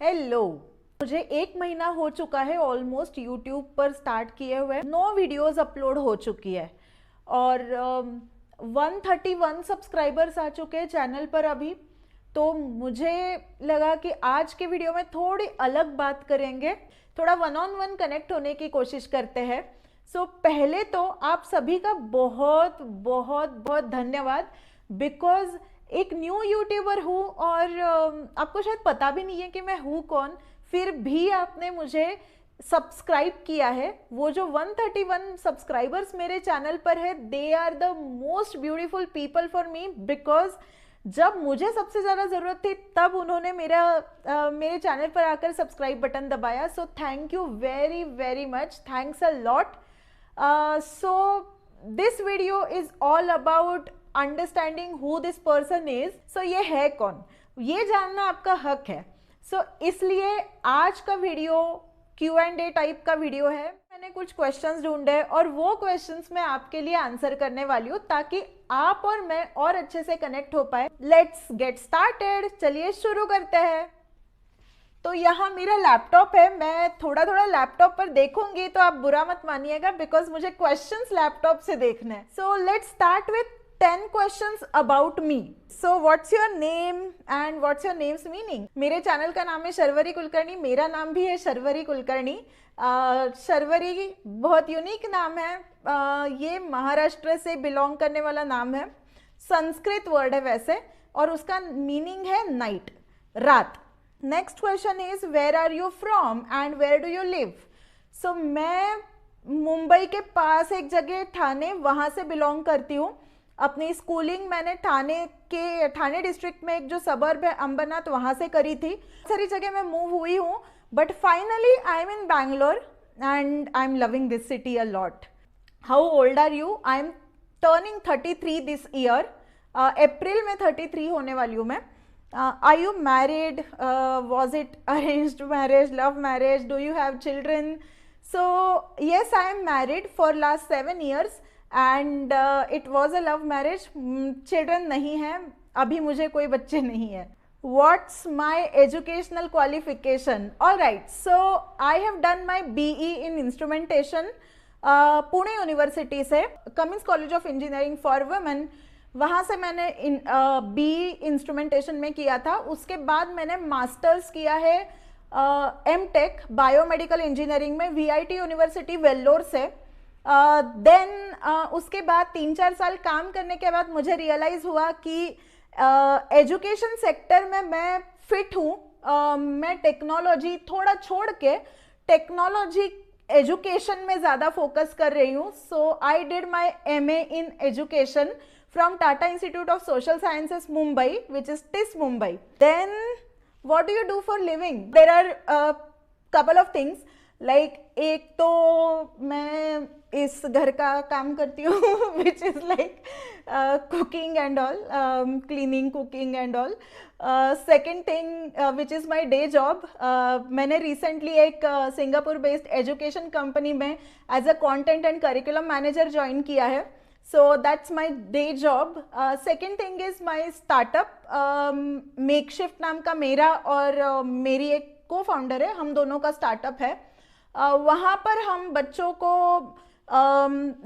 Hello. मुझे 1 महीना हो चुका है ऑलमोस्ट यूट्यूब पर स्टार्ट किए हुए 9 वीडियोस अपलोड हो चुकी है और 131 सब्सक्राइबर्स आ चुके हैं चैनल पर अभी। तो मुझे लगा कि आज के वीडियो में थोड़ी अलग बात करेंगे, थोड़ा वन ऑन वन कनेक्ट होने की कोशिश करते हैं। पहले तो आप सभी का बहुत बहुत बहुत धन्यवाद, बिकॉज एक न्यू यूट्यूबर हूँ और आपको शायद पता भी नहीं है कि मैं हूँ कौन, फिर भी आपने मुझे सब्सक्राइब किया है। वो जो 131 सब्सक्राइबर्स मेरे चैनल पर है, they are the most beautiful people for me, because जब मुझे सबसे ज़्यादा ज़रूरत थी तब उन्होंने मेरे चैनल पर आकर सब्सक्राइब बटन दबाया। सो thank you very very much, thanks a lot. So this video is all about understanding who this person is. So ये है कौन, ये जानना आपका हक है। इसलिए आज का वीडियो Q&A टाइप का वीडियो है। मैंने कुछ क्वेश्चंस ढूंढे और वो क्वेश्चंस मैं आपके लिए आंसर करने वाली हूँ ताकि आप और मैं और अच्छे से कनेक्ट हो पाए। लेट्स गेट स्टार्टेड, चलिए शुरू करते हैं। तो यहाँ मेरा लैपटॉप है, मैं थोड़ा थोड़ा लैपटॉप पर देखूंगी तो आप बुरा मत मानिएगा, बिकॉज मुझे क्वेश्चंस लैपटॉप से देखने हैं। So let's start with 10 questions about me. So what's your name and what's your names meaning. मेरे चैनल का नाम है शर्वरी कुलकर्णी, मेरा नाम भी है शर्वरी कुलकर्णी। शर्वरी बहुत यूनिक नाम है। ये महाराष्ट्र से बिलोंग करने वाला नाम है, संस्कृत वर्ड है वैसे, और उसका मीनिंग है नाइट, रात। Next question is where are you from and where do you live. So मैं मुंबई के पास एक जगह ठाणे, वहाँ से बिलोंग करती हूँ। अपनी स्कूलिंग मैंने ठाणे डिस्ट्रिक्ट में एक जो सबर्ब है अंबरनाथ, वहाँ से करी थी। सारी जगह मैं मूव हुई हूँ, but finally I am in Bangalore and I am loving this city a lot. How old are you. I am turning 33 this year. April में 33 होने वाली हूँ मैं। Are you married? Was it arranged marriage, love marriage? Do you have children? So yes, I am married for last 7 years and it was a love marriage. Children नहीं हैं, अभी मुझे कोई बच्चे नहीं है। What's my educational qualification? Alright, so I have done my BE in instrumentation, Pune university से, Cummins college of engineering for women. वहाँ से मैंने बी इंस्ट्रूमेंटेशन में किया था। उसके बाद मैंने मास्टर्स किया है एमटेक बायोमेडिकल इंजीनियरिंग में VIT यूनिवर्सिटी वेल्लोर से। देन उसके बाद 3-4 साल काम करने के बाद मुझे रियलाइज़ हुआ कि एजुकेशन सेक्टर में मैं फिट हूँ। मैं टेक्नोलॉजी थोड़ा छोड़ के टेक्नोलॉजी एजुकेशन में ज़्यादा फोकस कर रही हूँ। So I did my MA in education from Tata Institute of Social Sciences Mumbai, which is TIS Mumbai. Then what do you do for living? There are a couple of things, like एक तो मैं इस घर का काम करती हूँ which is like cooking and all, cleaning, cooking and all. Second thing which is my day job, मैंने recently एक सिंगापुर based education company में as a content and curriculum manager join किया है। So that's my day job. Second thing is my startup, Makeshift नाम का मेरा और मेरी एक co-founder है, हम दोनों का startup है। वहाँ पर हम बच्चों को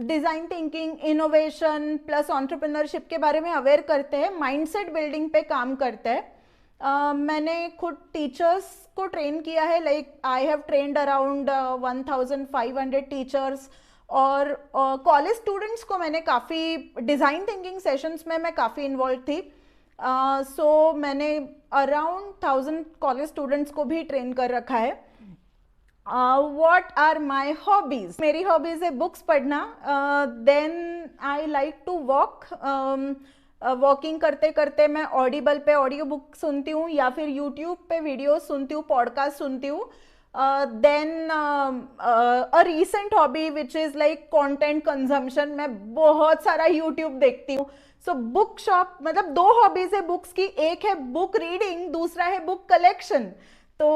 design thinking, innovation plus entrepreneurship के बारे में अवेयर करते हैं, माइंडसेट बिल्डिंग पे काम करते हैं। मैंने खुद टीचर्स को ट्रेन किया है, like I have trained around 1500 teachers, और कॉलेज स्टूडेंट्स को मैंने काफ़ी डिज़ाइन थिंकिंग सेशंस में मैं काफ़ी इन्वॉल्व थी। सो मैंने अराउंड 1000 कॉलेज स्टूडेंट्स को भी ट्रेन कर रखा है। What are my hobbies. मेरी हॉबीज़ है बुक्स पढ़ना। Then I like to walk. Walking करते करते मैं ऑडिबल पे ऑडियो बुक सुनती हूँ या फिर यूट्यूब पे वीडियो सुनती हूँ, पॉडकास्ट सुनती हूँ। Then a recent hobby which is like content consumption. मैं बहुत सारा यूट्यूब देखती हूँ। सो बुक शॉप, मतलब 2 हॉबीज़ है बुक्स की, एक है बुक रीडिंग, दूसरा है बुक कलेक्शन। तो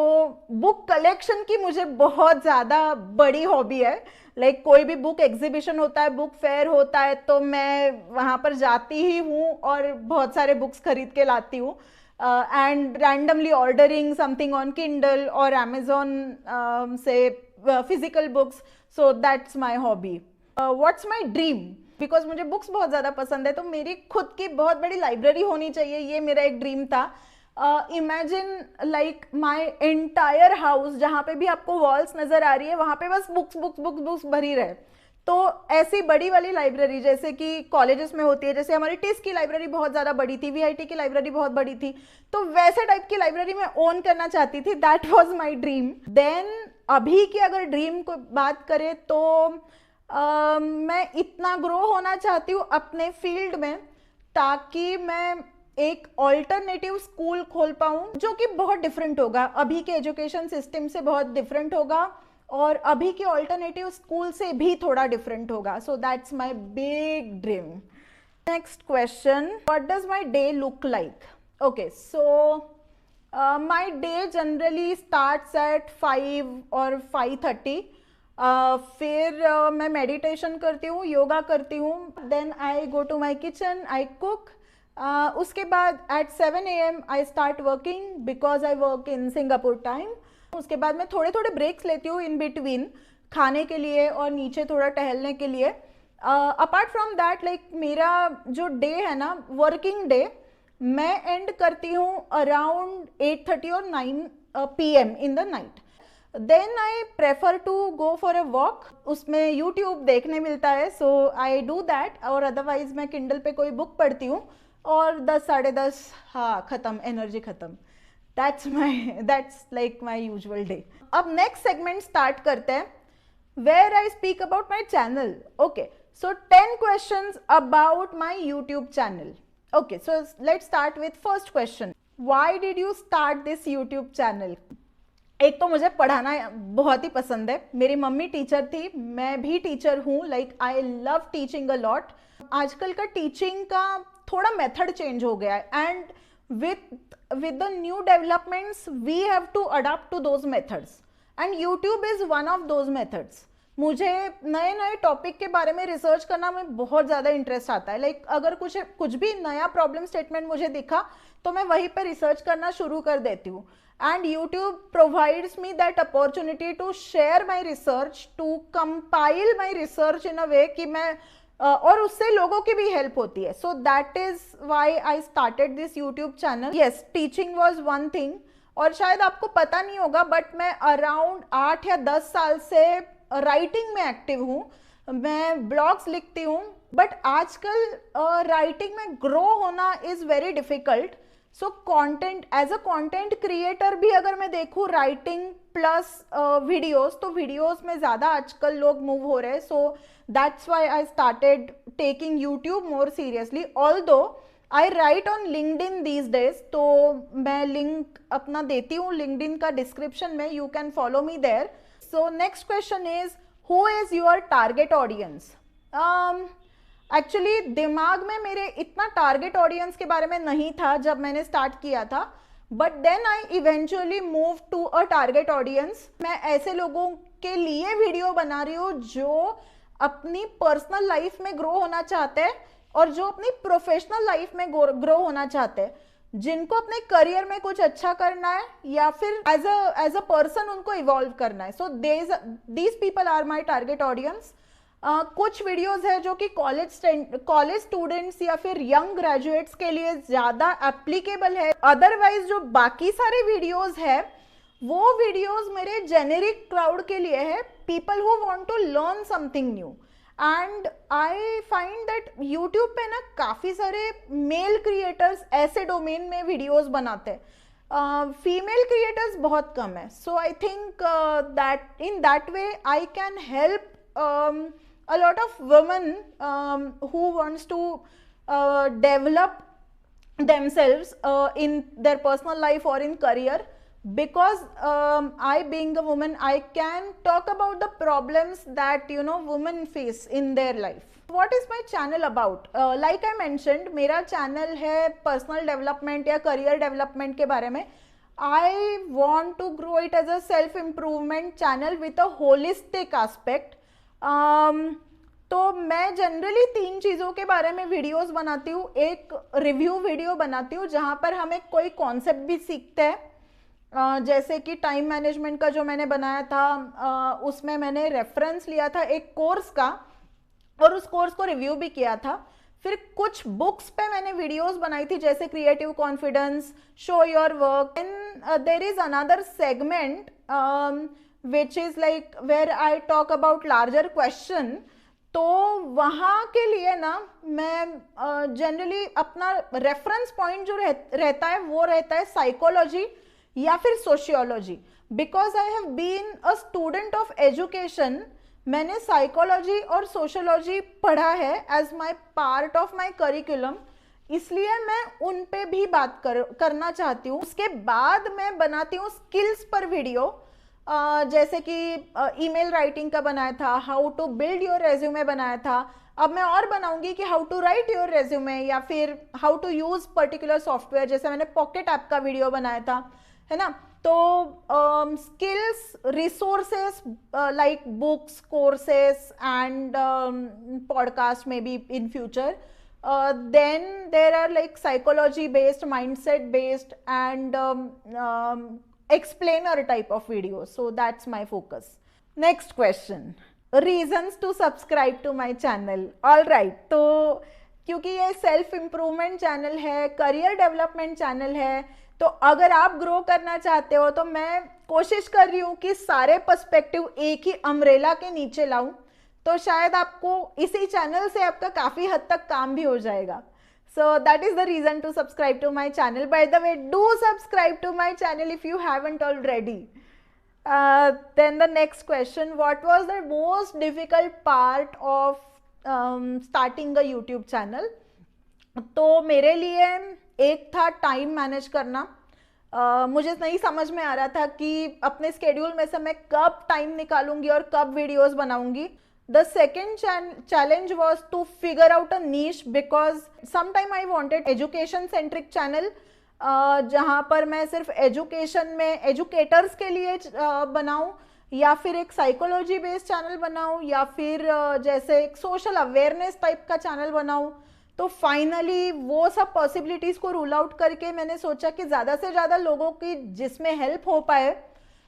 बुक कलेक्शन की मुझे बहुत ज़्यादा बड़ी हॉबी है। लाइक कोई भी बुक एग्जीबिशन होता है, बुक फेयर होता है, तो मैं वहाँ पर जाती ही हूँ और बहुत सारे बुक्स खरीद के लाती हूँ। and randomly ordering something on Kindle or Amazon, say physical books. So that's my hobby. What's my dream? Because मुझे बुक्स बहुत ज़्यादा पसंद है, तो मेरी खुद की बहुत बड़ी लाइब्रेरी होनी चाहिए, ये मेरा एक ड्रीम था. Imagine like my entire house, जहाँ पे भी आपको वॉल्स नजर आ रही है वहाँ पे बस बुक्स बुक्स बुक्स बुक्स भरी रहे. तो ऐसी बड़ी वाली लाइब्रेरी जैसे कि कॉलेजेस में होती है, जैसे हमारी टिस की लाइब्रेरी बहुत ज़्यादा बड़ी थी, VIT की लाइब्रेरी बहुत बड़ी थी, तो वैसे टाइप की लाइब्रेरी मैं ओन करना चाहती थी. That was my dream. Then अभी की अगर ड्रीम को बात करें तो मैं इतना ग्रो होना चाहती हूँ अपने फील्ड में ताकि मैं एक ऑल्टरनेटिव स्कूल खोल पाऊँ जो कि बहुत डिफरेंट होगा, अभी के एजुकेशन सिस्टम से बहुत डिफरेंट होगा और अभी के ऑल्टरनेटिव स्कूल से भी थोड़ा डिफरेंट होगा. So that's my big dream. Next question, what does my day look like? Okay, so my day generally starts at 5 और 5:30. फिर मैं मेडिटेशन करती हूँ, योगा करती हूँ. Then I go to my kitchen, I cook. उसके बाद at 7 AM I start working because I work in Singapore time. उसके बाद मैं थोड़े थोड़े ब्रेक्स लेती हूँ इन बिटवीन, खाने के लिए और नीचे थोड़ा टहलने के लिए. अपार्ट फ्रॉम दैट लाइक मेरा जो डे है ना, वर्किंग डे, मैं एंड करती हूँ अराउंड 8:30 और 9 PM in the night. Then I prefer to go for a walk. उसमें यूट्यूब देखने मिलता है, सो आई डू दैट. और अदरवाइज मैं किंडल पे कोई बुक पढ़ती हूँ और 10 साढ़े 10 हाँ खत्म, एनर्जी खत्म. that's like my usual day. अब नेक्स्ट सेगमेंट स्टार्ट करते हैं where I speak about my channel. Okay, so 10 questions about my YouTube channel. Okay, so let's start with first question. Why did you start this YouTube channel? एक तो मुझे पढ़ाना बहुत ही पसंद है. मेरी मम्मी टीचर थी, मैं भी टीचर हूँ. Like I love teaching a lot. आजकल का टीचिंग का थोड़ा मेथड चेंज हो गया है and with the new developments we have to adapt to those methods and YouTube is one of those methods. मुझे नए नए टॉपिक के बारे में रिसर्च करना में बहुत ज़्यादा इंटरेस्ट आता है. लाइक अगर कुछ भी नया प्रॉब्लम स्टेटमेंट मुझे दिखा तो मैं वहीं पे रिसर्च करना शुरू कर देती हूँ. And YouTube provides me that opportunity to share my research, to compile my research in a way कि मैं और उससे लोगों की भी हेल्प होती है. So that is why I started this YouTube channel. Yes, teaching was one thing. और शायद आपको पता नहीं होगा बट मैं अराउंड 8 या 10 साल से राइटिंग में एक्टिव हूँ. मैं ब्लॉग्स लिखती हूँ बट आजकल राइटिंग में ग्रो होना is very difficult. So content, as a content creator भी अगर मैं देखूँ राइटिंग प्लस वीडियोस, तो वीडियोस में ज़्यादा आजकल लोग मूव हो रहे हैं. So that's why I started taking YouTube more seriously. Although I write on LinkedIn these days, तो मैं लिंक अपना देती हूँ लिंक्डइन का डिस्क्रिप्शन में. You can follow me there. So next question is, who is your target audience? Actually दिमाग में मेरे इतना टारगेट ऑडियंस के बारे में नहीं था जब मैंने स्टार्ट किया था, but then I eventually move to a target audience. मैं ऐसे लोगों के लिए वीडियो बना रही हूँ जो अपनी पर्सनल लाइफ में ग्रो होना चाहते हैं और जो अपनी प्रोफेशनल लाइफ में ग्रो होना चाहते हैं, जिनको अपने करियर में कुछ अच्छा करना है या फिर एज अ पर्सन उनको इवॉल्व करना है. So these people are my target audience. कुछ वीडियोस है जो कि कॉलेज स्टूडेंट्स या फिर यंग ग्रेजुएट्स के लिए ज़्यादा एप्लीकेबल है. अदरवाइज जो बाकी सारे वीडियोस है वो वीडियोस मेरे जेनेरिक क्राउड के लिए है, people who want to learn something new. And I find that YouTube पे ना काफ़ी सारे मेल क्रिएटर्स ऐसे डोमेन में वीडियोस बनाते हैं, फीमेल क्रिएटर्स बहुत कम है. So I think that in that way I can help a lot of women who wants to develop themselves in their personal life or in career, because I being a woman I can talk about the problems that women face in their life. What is my channel about? Like I mentioned, मेरा channel है personal development या career development के बारे में. I want to grow it as a self improvement channel with a holistic aspect. तो मैं generally 3 चीज़ों के बारे में वीडियोस बनाती हूँ। एक रिव्यू वीडियो बनाती हूँ जहाँ पर हम एक कोई कॉन्सेप्ट भी सीखते हैं, जैसे कि टाइम मैनेजमेंट का जो मैंने बनाया था, उसमें मैंने रेफरेंस लिया था एक कोर्स का और उस कोर्स को रिव्यू भी किया था। फिर कुछ बुक्स पे मैंने वीडियोस बनाई थी जैसे creative confidence, show your work, and there is another segment which is like where I talk about larger question. तो वहाँ के लिए ना मैं जनरली अपना रेफरेंस पॉइंट जो रहता है वो रहता है साइकोलॉजी या फिर sociology, because I have been a student of education. मैंने साइकोलॉजी और सोशियोलॉजी पढ़ा है as my part of my curriculum, इसलिए मैं उन पे भी बात करना चाहती हूँ। उसके बाद मैं बनाती हूँ स्किल्स पर वीडियो, जैसे कि ईमेल राइटिंग का बनाया था, how to build your resume बनाया था। अब मैं और बनाऊंगी कि how to write your resume या फिर how to use particular software, जैसे मैंने पॉकेट ऐप का वीडियो बनाया था, है ना। तो skills, resources like books, courses and podcast may be in future, then there are like psychology based, mindset based and explainer type of videos, so that's my focus. Next question, reasons to subscribe to my channel. all right, तो क्योंकि ये self improvement channel है, career development channel है, तो अगर आप grow करना चाहते हो तो मैं कोशिश कर रही हूँ कि सारे पर्सपेक्टिव एक ही अम्ब्रेला के नीचे लाऊं, तो शायद आपको इसी चैनल से आपका काफ़ी हद तक काम भी हो जाएगा। So that is the reason to subscribe to my channel. By the way, do subscribe to my channel if you haven't already. Then the next question, what was the most difficult part of starting a YouTube channel? तो मेरे लिए एक था time manage करना। मुझे नहीं समझ में आ रहा था कि अपने स्केड्यूल में से मैं कब टाइम निकालूंगी और कब वीडियोस बनाऊंगी। The second challenge was to figure out a niche, because sometime I wanted education centric channel, जहाँ पर मैं सिर्फ एजुकेशन में एजुकेटर्स के लिए बनाऊँ, या फिर एक साइकोलॉजी बेस्ड चैनल बनाऊँ, या फिर जैसे एक सोशल अवेयरनेस टाइप का चैनल बनाऊँ। तो फाइनली वो सब पॉसिबिलिटीज़ को रूल आउट करके मैंने सोचा कि ज़्यादा से ज़्यादा लोगों की जिसमें हेल्प हो पाए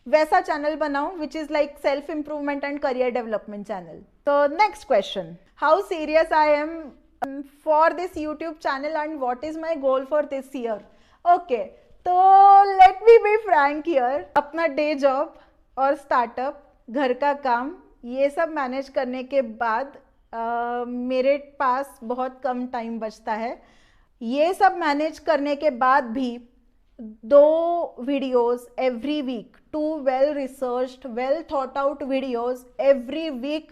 वैसा चैनल बनाऊं, which is like self improvement and career development channel. तो next question, how serious I am for this YouTube channel and what is my goal for this year? Okay, तो let me be frank here. अपना day job और startup, घर का काम, ये सब manage करने के बाद मेरे पास बहुत कम टाइम बचता है। ये सब मैनेज करने के बाद भी 2 videos every week, 2 well researched, well thought out videos every week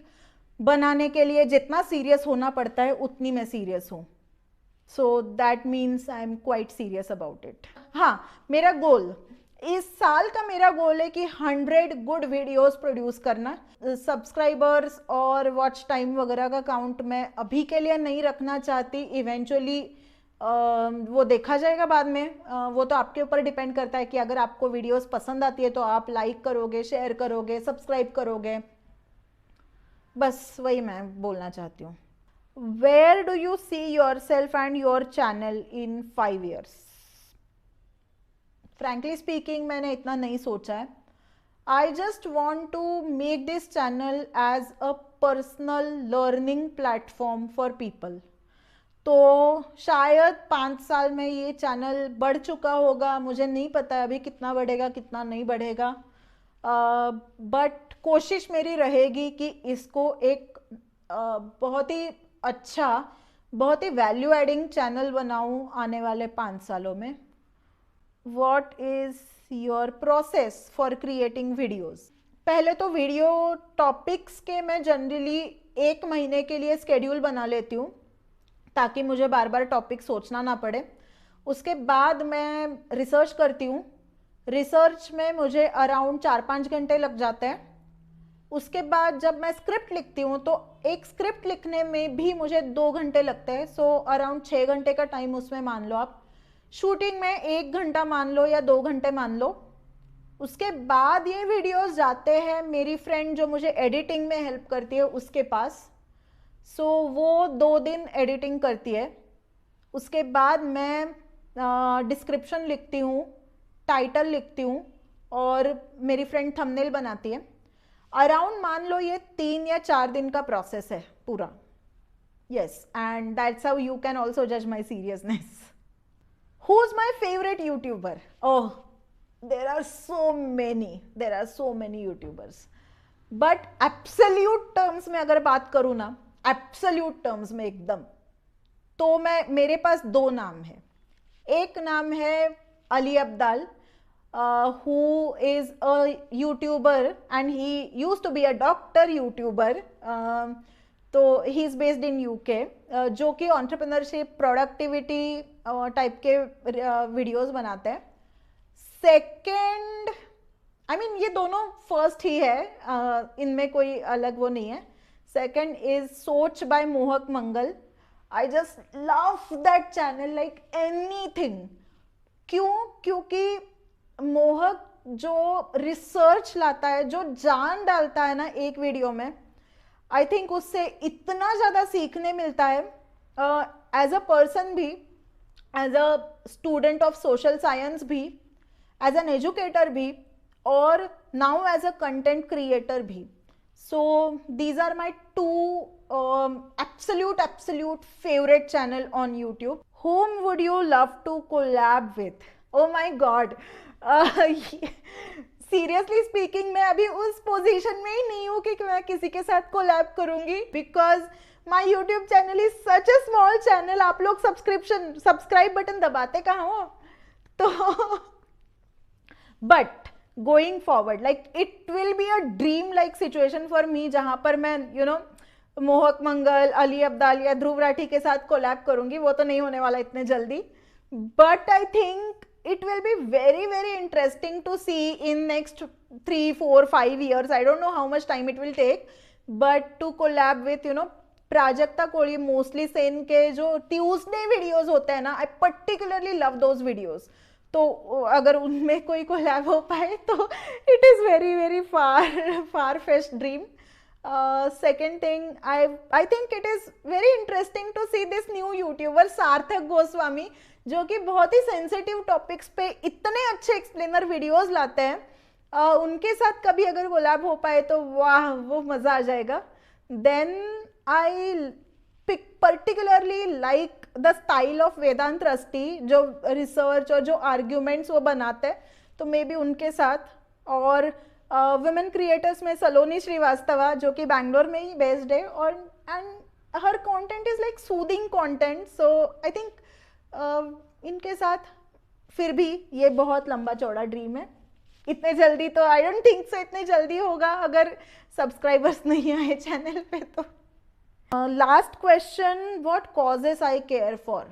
बनाने के लिए जितना सीरियस होना पड़ता है उतनी मैं सीरियस हूँ। So that means I am quite serious about it. हाँ, मेरा गोल, इस साल का मेरा गोल है कि 100 गुड वीडियोस प्रोड्यूस करना। सब्सक्राइबर्स और वॉच टाइम वगैरह का काउंट मैं अभी के लिए नहीं रखना चाहती, इवेंचुअली वो देखा जाएगा बाद में। वो तो आपके ऊपर डिपेंड करता है कि अगर आपको वीडियोस पसंद आती है तो आप लाइक करोगे, शेयर करोगे, सब्सक्राइब करोगे, बस वही मैं बोलना चाहती हूँ। Where do you see yourself and your channel in 5 years? Frankly speaking मैंने इतना नहीं सोचा है। I just want to make this channel as a personal learning platform for people. तो शायद 5 साल में ये चैनल बढ़ चुका होगा, मुझे नहीं पता अभी कितना बढ़ेगा कितना नहीं बढ़ेगा, बट कोशिश मेरी रहेगी कि इसको एक बहुत ही अच्छा, बहुत ही वैल्यू एडिंग चैनल बनाऊं आने वाले 5 सालों में। What is your process for creating videos? पहले तो वीडियो टॉपिक्स के मैं जनरली 1 महीने के लिए स्केड्यूल बना लेती हूँ ताकि मुझे बार बार टॉपिक सोचना ना पड़े। उसके बाद मैं रिसर्च करती हूँ। रिसर्च में मुझे अराउंड 4-5 घंटे लग जाते हैं। उसके बाद जब मैं स्क्रिप्ट लिखती हूँ तो एक स्क्रिप्ट लिखने में भी मुझे 2 घंटे लगते हैं, सो अराउंड 6 घंटे का टाइम उसमें मान लो आप। शूटिंग में 1 घंटा मान लो या 2 घंटे मान लो। उसके बाद ये वीडियोस जाते हैं मेरी फ्रेंड जो मुझे एडिटिंग में हेल्प करती है उसके पास। सो वो 2 दिन एडिटिंग करती है, उसके बाद मैं डिस्क्रिप्शन लिखती हूँ, टाइटल लिखती हूँ और मेरी फ्रेंड थंबनेल बनाती है। अराउंड मान लो ये 3 या 4 दिन का प्रोसेस है पूरा। Yes, and that's how you can also जज my seriousness. Who is my favourite YouTuber? Oh, there are so many YouTubers, but absolute terms में अगर बात करूँ ना, एब्सोल्यूट टर्म्स में एकदम, तो मेरे पास 2 नाम है। एक नाम है Ali Abdaal, who is a YouTuber and he used to be a doctor YouTuber, तो he is based in UK, जो कि एंटरप्रेन्योरशिप, प्रोडक्टिविटी टाइप के वीडियोस बनाते हैं। सेकेंड, आई मीन ये दोनों फर्स्ट ही है, इनमें कोई अलग वो नहीं है। Second is Soch by Mohak Mangal. I just love that channel like anything. क्यों? क्योंकि मोहक जो रिसर्च लाता है, जो जान डालता है ना एक वीडियो में, आई थिंक उससे इतना ज़्यादा सीखने मिलता है, एज अ पर्सन भी, as a student of social science भी, एज एन एजुकेटर भी, और now as a content creator भी। So these are my 2 absolute favorite channel on YouTube. Whom would you love to collab with? Oh my God. Seriously speaking, मैं अभी उस position में ही नहीं हूँ कि मैं किसी के साथ कोलैब करूंगी, because my YouTube channel is such a small channel. आप लोग सब्सक्राइब बटन दबाते कहाँ हो? तो but going forward, like it will be a dream like situation for me, जहां पर मैं मोहक मंगल, अली अब्दाल या ध्रुव राठी के साथ कोलैब करूंगी। वो तो नहीं होने वाला इतने जल्दी, but I think it will be very interesting to see in next 3, 4, 5 years. I don't know how much time it will take, but to collab with Prajakta Koli, mostly सेन के जो ट्यूसडे वीडियोस होते हैं ना, I particularly love those videos. तो अगर उनमें कोई कोलैब हो पाए तो it is very far-fetched dream. Second thing, I think it is very interesting to see this new YouTuber सार्थक गोस्वामी, जो कि बहुत ही सेंसिटिव टॉपिक्स पे इतने अच्छे एक्सप्लेनर वीडियोस लाते हैं। उनके साथ कभी अगर कोलैब हो पाए तो वाह, वो मज़ा आ जाएगा। Then I particularly like the style of Vedant रस्टी, जो रिसर्च और जो आर्ग्यूमेंट्स वो बनाते हैं, तो मे बी उनके साथ। और वुमेन क्रिएटर्स में सलोनी श्रीवास्तवा, जो कि बैंगलोर में ही बेस्ड है, और and her content is like soothing content, so I think इनके साथ फिर भी ये बहुत लंबा चौड़ा ड्रीम है। इतने जल्दी तो आई डोंट थिंक सो इतने जल्दी होगा अगर सब्सक्राइबर्स नहीं आए चैनल पे तो। Last question, what causes I care for?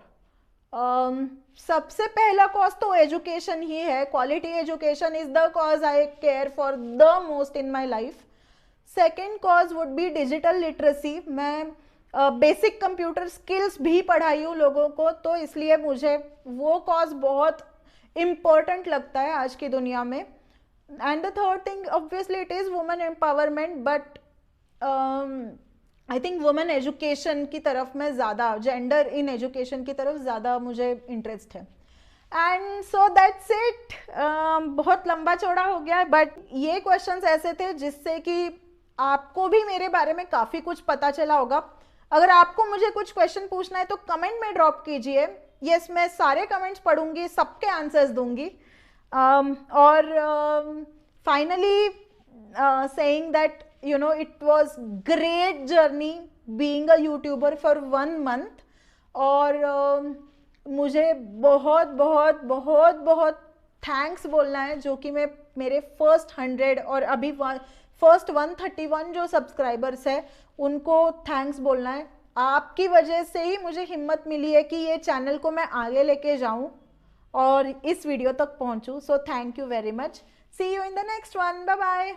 सबसे पहला कॉज तो एजुकेशन ही है। Quality education is the cause I care for the most in my life. Second cause would be digital literacy. मैं बेसिक कंप्यूटर स्किल्स भी पढ़ाई हूँ लोगों को, तो इसलिए मुझे वो कॉज बहुत इम्पोर्टेंट लगता है आज की दुनिया में। And the third thing obviously it is women empowerment, but I think women education की तरफ मैं ज़्यादा, जेंडर इन एजुकेशन की तरफ ज़्यादा मुझे इंटरेस्ट है। And so that's it. बहुत लंबा चौड़ा हो गया है, बट ये क्वेश्चंस ऐसे थे जिससे कि आपको भी मेरे बारे में काफ़ी कुछ पता चला होगा। अगर आपको मुझे कुछ क्वेश्चन पूछना है तो कमेंट में ड्रॉप कीजिए। यस, मैं सारे कमेंट्स पढ़ूंगी, सबके आंसर्स दूंगी। और finally saying that it was great journey being a YouTuber for 1 month, और मुझे बहुत थैंक्स बोलना है, जो कि मैं मेरे फर्स्ट 100 और अभी फर्स्ट 131 जो सब्सक्राइबर्स है उनको थैंक्स बोलना है। आपकी वजह से ही मुझे हिम्मत मिली है कि ये चैनल को मैं आगे लेके जाऊं और इस वीडियो तक पहुंचूं। So thank you very much. See you in the next one. Bye bye.